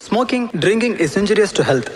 Smoking, drinking is injurious to health.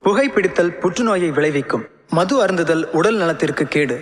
புகைப்பிடித்தல் புற்றுநோயை விளைவிக்கும். மது அருந்துதல் உடல் நலத்திற்கு கேடு.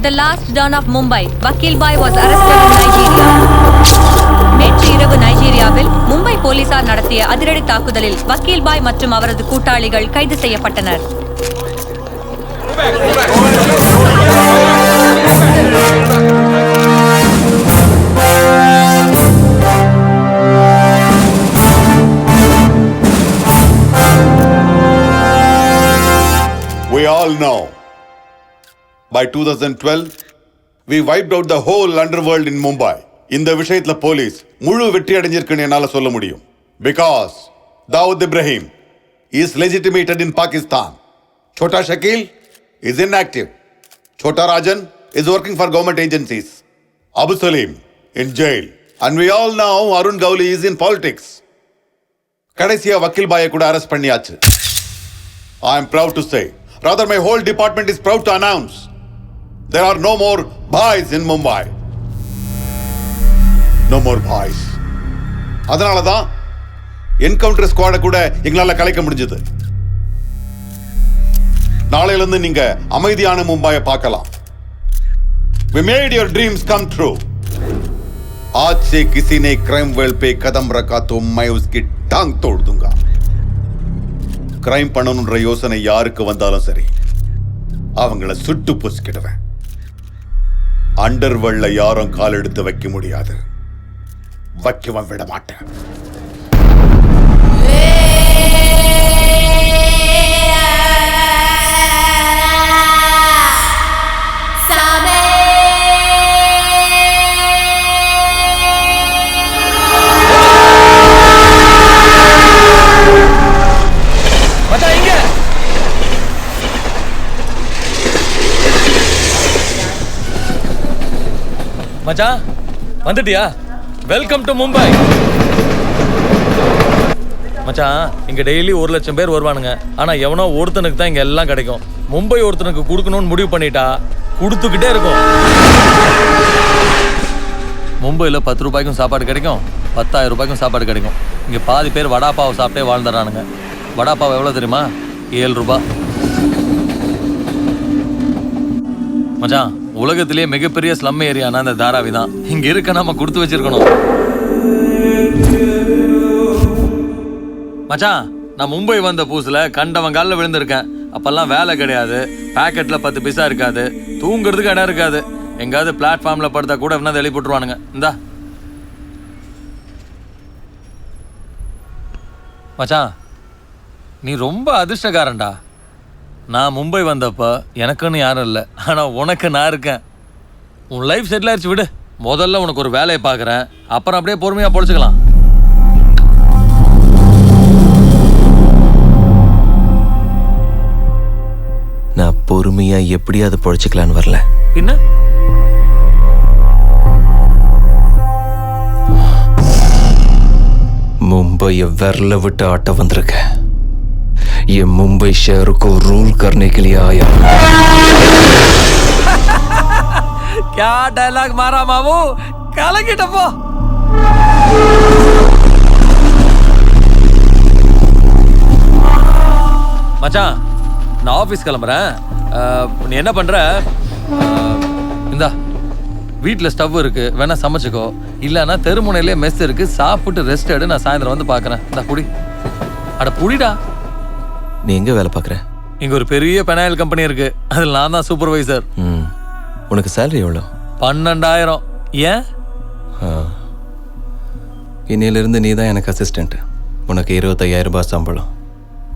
The last Don of Mumbai, Vakil Bhai was arrested in Nigeria. நேற்று இரவு நைஜீரியாவில் மும்பை போலீசார் நடத்திய அதிரடி தாக்குதலில் வக்கீல் பாய் மற்றும் அவரது கூட்டாளிகள் கைது செய்யப்பட்டனர். We all know. By 2012, we wiped out the whole underworld in Mumbai. இந்த விஷயத்துல போலீஸ் முழு வெற்றி அடைஞ்சிருக்குன்னு என்னால சொல்ல முடியும். Because Dawood Ibrahim is legitimated in Pakistan. Chota Shakil is inactive. Chota Rajan is working for government agencies. Abu Salim in jail. And we all know Arun Gowli is in politics. கடைசியா வக்கீல் பாயை கூட arrest பண்ணியாச்சு. I am proud to say, rather my whole department is proud to announce, there are no more bhais in Mumbai. No more bhais. அதனாலதான் encounter ஸ்குவாட கூட எங்களால கலைக்க முடிஞ்சது. நாளையில இருந்து நீங்க அமைதியான மும்பையை பார்க்கலாம். We made your dreams come true. आज से किसी ने क्राइम वेल पे कदम रखा तो मैं उसकी टांग तोड़ दूंगा. கிரைம் பண்ணணுன்ற யோசனை யாருக்கு வந்தாலும் சரி, அவங்கள சுட்டு புசுக்கிடுவேன். அண்டர்வெல்ல யாரும் கால் எடுத்து வைக்க முடியாது. வைக்கவும் விட மாட்டேன். மச்சான் வந்துட்டியா? Welcome to Mumbai. மச்சான், இங்க டெய்லி 1 லட்சம் பேர் வருவானுங்க. ஆனா எவனோ ஒருத்தனுக்கு தான் இங்க எல்லாம் கிடைக்கும். மும்பை ஒருத்தனுக்கு கொடுக்கணும்னு முடிவு பண்ணிட்டா கொடுத்துக்கிட்டே இருக்கும். மும்பையில் 10 ரூபாய்க்கும் சாப்பாடு கிடைக்கும், 10,000 ரூபாய்க்கும் சாப்பாடு கிடைக்கும். இங்கே பாதி பேர் வடாப்பாவை சாப்பிட்டே வாழ்ந்துடுறானுங்க. வடாப்பாவை எவ்வளோ தெரியுமா? 7 ரூபாய். மச்சான், உலகத்திலேயே மிகப்பெரிய ஸ்லம் ஏரியானா அந்த தாராவி தான். இங்க இருக்க நம்ம கொடுத்து வச்சிருக்கணும். மச்சான், நான் மும்பை வந்த புதுசுல கண்டவன் காலில் விழுந்திருக்கேன். அப்பெல்லாம் வேலை கிடையாது, பேக்கெட்ல 10 பைசா இருக்காது, தூங்குறதுக்கு இடம் இருக்காது. எங்காவது பிளாட்ஃபார்ம்ல படுத்தா கூட என்ன எழுதி போட்டுருவானுங்க. இந்தா மச்சான், நீ ரொம்ப அதிர்ஷ்டக்காரன்டா. நான் மும்பை வந்தப்ப எனக்குன்னு யாரும் இல்லை, ஆனால் உனக்கு நான் இருக்கேன். உன் லைஃப் செட்டில் ஆயிடுச்சு, விடு. முதல்ல உனக்கு ஒரு வேலையை பார்க்குறேன், அப்புறம் அப்படியே பொறுமையாக பொழைச்சிக்கலாம். நான் பொறுமையா எப்படியாவது பொழைச்சிக்கலான்னு வரல. பின்ன मुंबई विरल विट आट वंदिरुक। ये मुंबई शहर को रूल करने के लिए आया। क्या डायलॉग मारा मामू, कलकिटप्पो. மச்சான், நான் ஆஃபீஸ் கிளம்புறேன். நீ என்ன பண்ற? இந்தா வீட்டில் ஸ்டவ் இருக்கு, வேணா சமைச்சுக்கோ. இல்லைன்னா தெருமுனையிலே மெஸ் இருக்கு, சாப்பிட்டு ரெஸ்ட் எடு. நான் சாயந்தரம் வந்து பார்க்குறேன். இந்த புடி. அட புடிடா. நீ எங்க வேலை பார்க்குற? இங்க ஒரு பெரிய பெனாயில் கம்பெனி இருக்கு, அதில் நான் தான் சூப்பர்வைசர். உனக்கு சேலரி எவ்வளோ? 12,000. ஏன்? இன்னையிலிருந்து நீ தான் எனக்கு அசிஸ்டன்ட். உனக்கு 25,000 ரூபாய் சம்பளம்.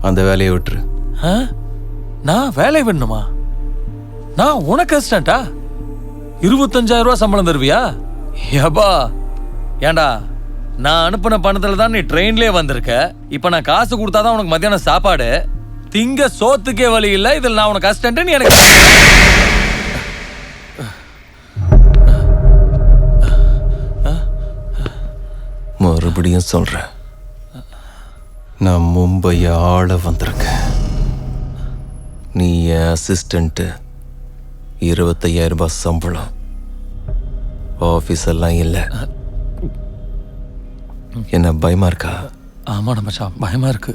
அந்த வேலையை விட்டுரு. நான் வேலை வேணுமா? நான் உனக்கு அசிஸ்டண்டா? 25,000 ரூபாய் சம்பளம் தருவியா? ஏபா, ஏண்டா நான் அனுப்பின பணத்துல தான் நீ ட்ரெயின்லயே வந்திருக்க. இப்ப நான் காசு கொடுத்தாதான் உனக்கு மத்தியானம் சாப்பாடு. திங்க சோத்துக்கே வழி இல்லை, இதில் நான் உனக்கு அசிஸ்டன்ட். நீ எனக்கு மறுபடியும் சொல்றேன், நான் மும்பையை ஆள வந்திருக்கேன். நீ என் அசிஸ்டன்ட், 25,000 ரூபாய் சம்பளம், ஆஃபீஸ் எல்லாம் இல்லை. என்ன பயமா இருக்கா? ஆமாடா மச்சான், பயமா இருக்கு.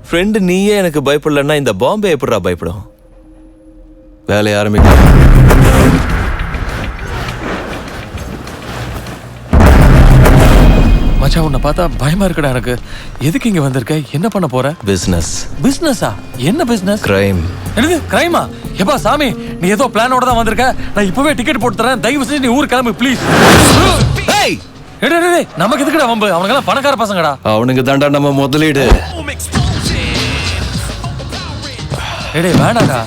ஃப்ரெண்டு நீயே எனக்கு பயப்படலன்னா இந்த பாம்பே எப்படிடா பயப்படும்? வேலையை ஆரம்பிக்க. மச்சான், உன்னை பார்த்தா பயமா இருக்குடா எனக்கு. எதுக்கு இங்க வந்திருக்க? என்ன பண்ண போற? பிசினஸ். பிசினஸா? என்ன பிசினஸ்? கிரைம். என்னது கிரைமா? எப்பா சாமி, நீ ஏதோ பிளானோட தான் வந்திருக்க. நான் இப்பவே டிக்கெட் போட்டு தரேன், தயவு செஞ்சு நீ ஊர் கிளம்பு ப்ளீஸ். நமக்கு எதுக்குடா வம்பு? அவனுங்கெல்லாம் பணக்கார பசங்கடா. அவனுக்கு தாண்டா நம்ம முதலீடு. டேய் வேணாடா.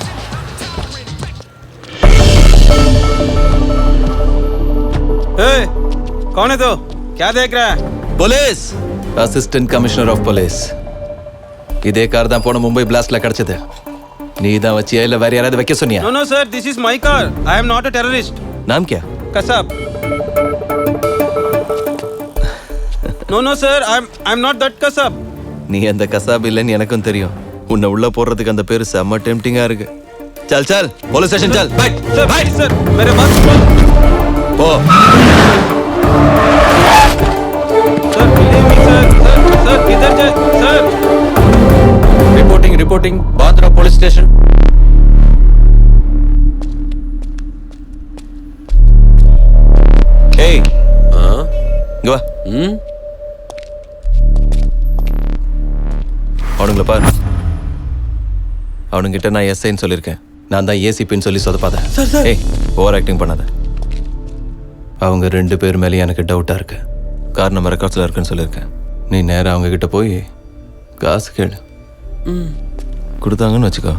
कौन है तो? क्या देख रहा है? Police. Assistant commissioner of police. இதே கார் தான் போன மும்பை பிளாஸ்ட்ல கிடைச்சது. நீ தான் வச்சியா இல்ல வேற யாராவது வைக்க சொன்னியா? No, no, sir. This is my car. I am not a terrorist. नाम क्या? Kasab. No, no, sir. I'm not that Kasab. நீ அந்த கசாப் இல்லைன்னு எனக்கும் தெரியும். உன்னை உள்ள போடுறதுக்கு அந்த பேரு செம்ம டெம்ப்டிங்கா இருக்கு. चल चल पुलिस स्टेशन चल. बैठ सर, बैठ सर. मेरे बात सुनो. ओ sir, believe me, sir. Sir, किधर जाए? Sir. Reporting Bandra police station. ஏய், இங்க வா. அவனுங்கள பாரு. அவனுங்கிட்ட நான் எஸ்ஐன்னு சொல்லியிருக்கேன். நான் தான் ஏசிபின்னு சொல்லி சொதப்பாத. ஏய், ஓவர் ஆக்டிங் பண்ணாத. அவங்க 2 பேர் மேலேயும் எனக்கு டவுட்டாக இருக்கு. கார் நம்ம ரெக்கார்ட்ஸில் இருக்குன்னு சொல்லியிருக்கேன். நீ நேராக அவங்க கிட்ட போய் காசு கேளு. கொடுத்தாங்கன்னு வச்சுக்கோ,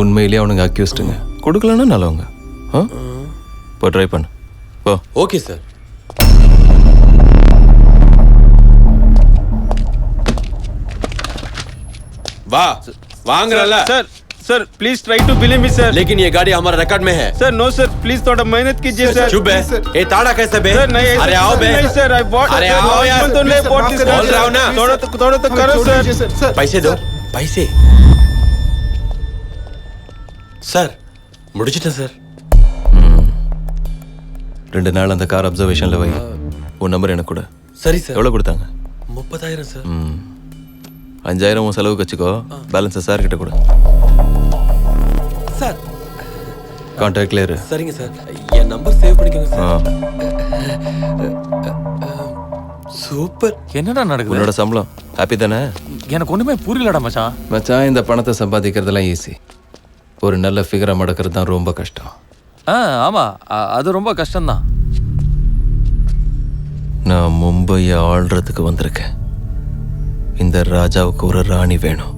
உண்மையிலேயே அவனுங்க அக்யூஸ்டுங்க. கொடுக்கலன்னா நல்லவங்க. இப்போ ட்ரை பண்ணு. Oh okay sir. वाह वांगरला sir please try to believe me sir. लेकिन ये गाड़ी हमारे रिकॉर्ड में है. सर नो सर, प्लीज थोड़ा मेहनत कीजिए सर. चुप है. ये ताड़ा कैसे बे? सर नहीं, अरे आओ बे. नहीं सर, आई बॉट. अरे आओ यार. तो नहीं बॉट दिस. बोल रहा हूं ना. थोड़ा तो करो सर. पैसे दो. पैसे सर முடிச்சிட்டேன் சார். 2 நாள் அந்த கார் அப்சர்வேஷனில் வை. உன் நம்பர் எனக்கு கூட. சரி சார். எவ்வளோ கொடுத்தாங்க? 30,000 சார். 5,000 உன் செலவுக்கு வச்சுக்கோ. பேலன்ஸை சார் கிட்ட கொடு. சார் கான்டாக்ட்ல இரு. சரிங்க சார். என் நம்பர் சேவ் பண்ணிக்கோங்க சார். சூப்பர். என்னடா நடக்குது? உன்னோட சம்பளம் ஹாப்பி தானே? எனக்கு ஒண்ணுமே புரியலடா மச்சான். மச்சான், இந்த பணத்தை சம்பாதிக்கிறதெல்லாம் ஈஸி. ஒரு நல்ல ஃபிகரை மடக்கிறது தான் ரொம்ப கஷ்டம். ஆமா, அது ரொம்ப கஷ்டம்தான். நான் மும்பையை ஆள்றதுக்கு வந்திருக்கேன். இந்த ராஜாவுக்கு ஒரு ராணி வேணும்.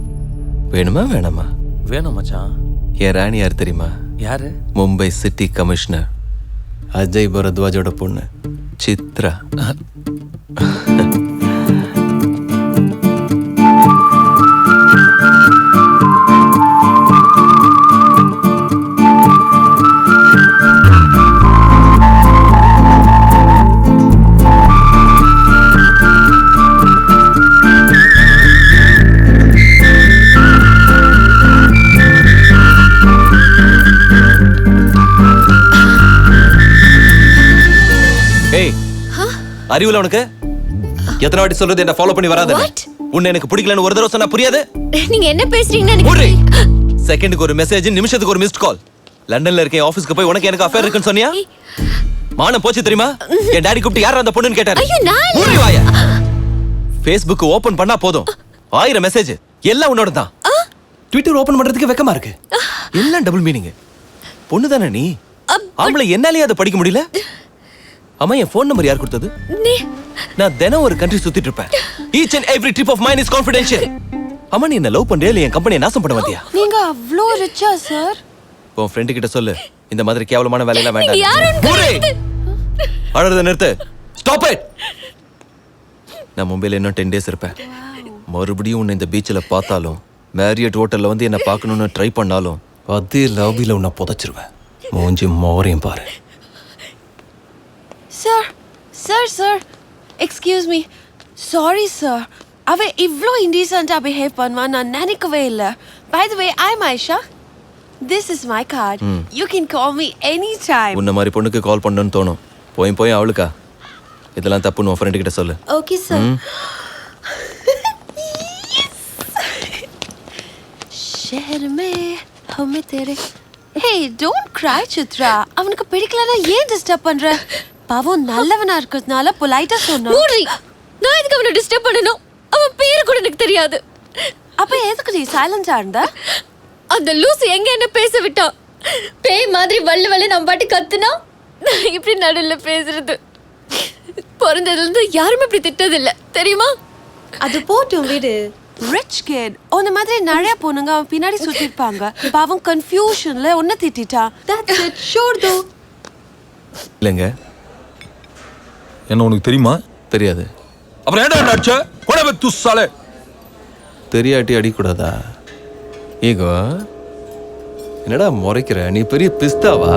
வேணுமா வேணாமா? வேணும் மச்சான். என் ராணி யார் தெரியுமா? யாரு? மும்பை சிட்டி கமிஷனர் அஜய் பரத்வாஜோட பொண்ணு சித்ரா. அறிவுல உனக்கு? எத்தனை வாட்டி சொல்றது என்ன ஃபாலோ பண்ணி வராத? உன்னை எனக்கு பிடிக்கலன்னு ஒரு தடவை சொன்னா புரியாது? நீங்க என்ன பேசுறீங்கன்னு செகண்டுக்கு ஒரு மெசேஜ், நிமிஷத்துக்கு ஒரு மிஸ்ட் கால். லண்டன்ல இருக்க ஆபீஸ்க்கு போய் உனக்கு எனக்கு அஃபேர் இருக்குன்னு சொன்னியா? மானம் போச்சு தெரியுமா? என் டாடி கூப்பிட்டு யாரா அந்த பொண்ணுன்னு கேட்டாரு. மூடி வாய. Facebook ஓபன் பண்ணா போதும் 1000 மெசேஜ், எல்லாம் உன்னோட தான். ட்விட்டர் ஓபன் பண்றதுக்கு வெக்கமா இருக்கு. எல்லாம் டபுள் மீனிங். பொண்ணு தானே நீ? ஆம்பளை என்னாலயே அதை படிக்க முடியல? அம்மா, என் ஃபோன் நம்பர் யார் கொடுத்தது? நான் தினம் ஒரு கண்ட்ரி சுத்திட்டு இருப்பேன். Each and every trip of mine is confidential. அம்மா, நீ என்ன லவ் பண்றியா இல்ல என் கம்பெனியை நாசம் பண்ண வந்தியா? நீங்க அவ்ளோ ரிச்சா சார்? உன் ஃப்ரெண்ட் கிட்ட சொல்லு, இந்த மாதிரி கேவலமான வேலையெல்லாம் வேண்டாம். அழறத நிறுத்து. Stop it. நான் மும்பைல இன்னும் 10 days இருப்பேன். மறுபடியும் உன்னை இந்த பீச்சில் பார்த்தாலும், மேரியட் ஹோட்டல்ல வந்து என்ன பார்க்கணும்னு ட்ரை பண்ணாலும், அதே லாபியில் உன்னை புதைச்சிருவேன். மூஞ்சி மோரையும் பாரு. Sir excuse me. Sorry sir, அவ இவ்ளோ இன்டீசென்ட்டா பிஹேவ் பண்ணுவான் நான் நினைக்கவே இல்லை. By the way, I am Ayesha. This is my card. You can call me any time. உன்ன மாதிரி பொண்ணுக்கு கால் பண்ணணும்னு தோணும். போய் அவளுக்கா? இதெல்லாம் தப்புன்னு உன் ஃப்ரெண்ட் கிட்ட சொல்லு. Okay sir. ஷஹர் மே ஹமே தேரே. Hey, don't cry Chitra. அவனுக்கு பிடிக்கலனா ஏன் டிஸ்டர்ப் பண்ற? பாவம் நல்லவனா இருக்கிறதுனால பொலைட்டா சொன்னா. நான் எதுக்கு அவனை டிஸ்டர்ப் பண்ணணும்? அவன் பேரு கூட எனக்கு தெரியாது. அப்ப எதுக்கு நீ சைலண்டா இருந்த? அந்த லூசு எங்க என்ன பேச விட்டான். பேய் மாதிரி வள்ளு நம்ம பாட்டு கத்துனா நான் இப்படி நடுவில் பேசுறது. பிறந்ததுல இருந்து யாருமே இப்படி திட்டதில்லை தெரியுமா? அது போட்டும் விடு. ரிச் கிட் உன்ன மாதிரி நிறைய பொண்ணுங்க அவன் பின்னாடி சுத்திருப்பாங்க. பாவம் கன்ஃபியூஷன்ல உன்னை திட்டா. That's it. ஷூர் தோ. இல்லைங்க. என்ன உனக்கு தெரியுமா? தெரியாது. அப்புறம் ஏன்டா அடிச்ச? கொடவே துஸ்ஸாலே. தெரியாட்டி அடிக்கூடாதா? ஈகோ என்னடா முறைக்கிற? நீ பெரிய பிஸ்தாவா?